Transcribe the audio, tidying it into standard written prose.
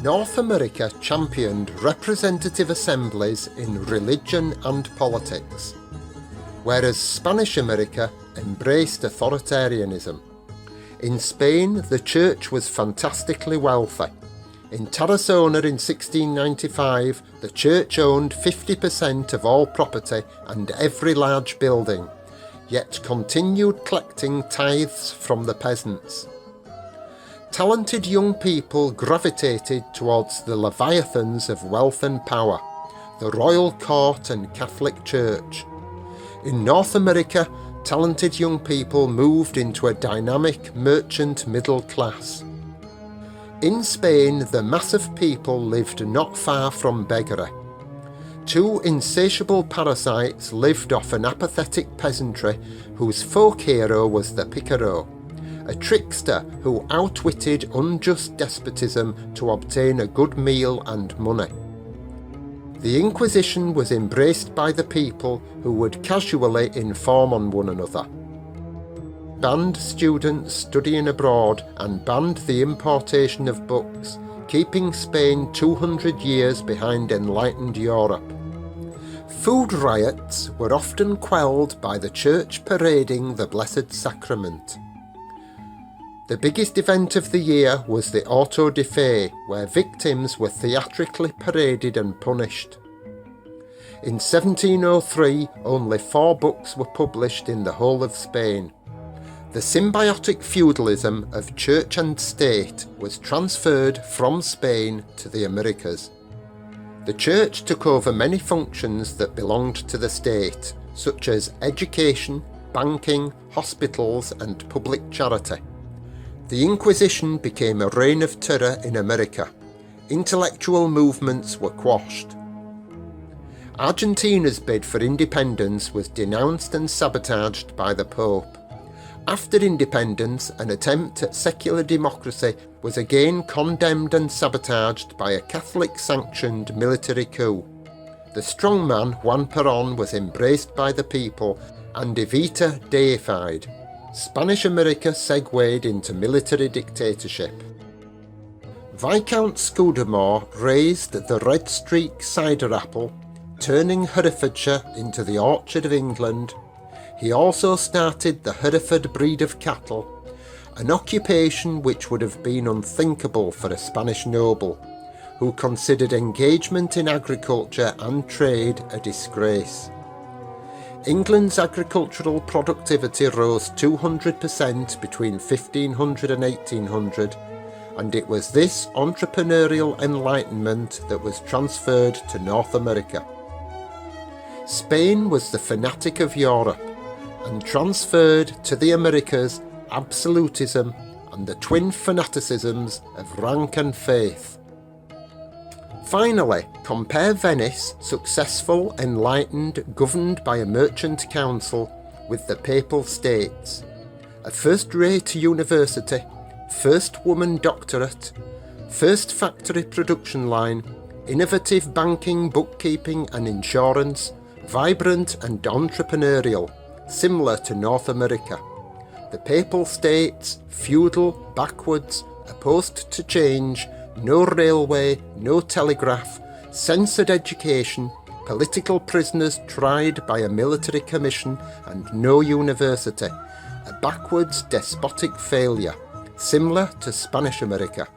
North America championed representative assemblies in religion and politics, whereas Spanish America embraced authoritarianism. In Spain, the church was fantastically wealthy. In Tarazona in 1695, the church owned 50% of all property and every large building, yet continued collecting tithes from the peasants. Talented young people gravitated towards the leviathans of wealth and power, the royal court and Catholic Church. In North America, talented young people moved into a dynamic merchant middle class. In Spain, the mass of people lived not far from beggary. Two insatiable parasites lived off an apathetic peasantry whose folk hero was the picaro, a trickster who outwitted unjust despotism to obtain a good meal and money. The Inquisition was embraced by the people who would casually inform on one another, banned students studying abroad and banned the importation of books, keeping Spain 200 years behind enlightened Europe. Food riots were often quelled by the church parading the Blessed Sacrament. The biggest event of the year was the auto de fe, where victims were theatrically paraded and punished. In 1703, only 4 books were published in the whole of Spain. The symbiotic feudalism of church and state was transferred from Spain to the Americas. The church took over many functions that belonged to the state, such as education, banking, hospitals, and public charity. The Inquisition became a reign of terror in America. Intellectual movements were quashed. Argentina's bid for independence was denounced and sabotaged by the Pope. After independence, an attempt at secular democracy was again condemned and sabotaged by a Catholic-sanctioned military coup. The strongman Juan Peron was embraced by the people and Evita deified. Spanish America segued into military dictatorship. Viscount Scudamore raised the red streak cider apple, turning Herefordshire into the orchard of England. He also started the Hereford breed of cattle, an occupation which would have been unthinkable for a Spanish noble, who considered engagement in agriculture and trade a disgrace. England's agricultural productivity rose 200% between 1500 and 1800, and it was this entrepreneurial enlightenment that was transferred to North America. Spain was the fanatic of Europe, and transferred to the Americas absolutism and the twin fanaticisms of rank and faith. Finally, compare Venice, successful, enlightened, governed by a merchant council, with the Papal States. A first-rate university, first woman doctorate, first factory production line, innovative banking, bookkeeping and insurance, vibrant and entrepreneurial, similar to North America. The Papal States, feudal, backwards, opposed to change, no railway, no telegraph, censored education, political prisoners tried by a military commission, and no university. A backwards, despotic failure, similar to Spanish America.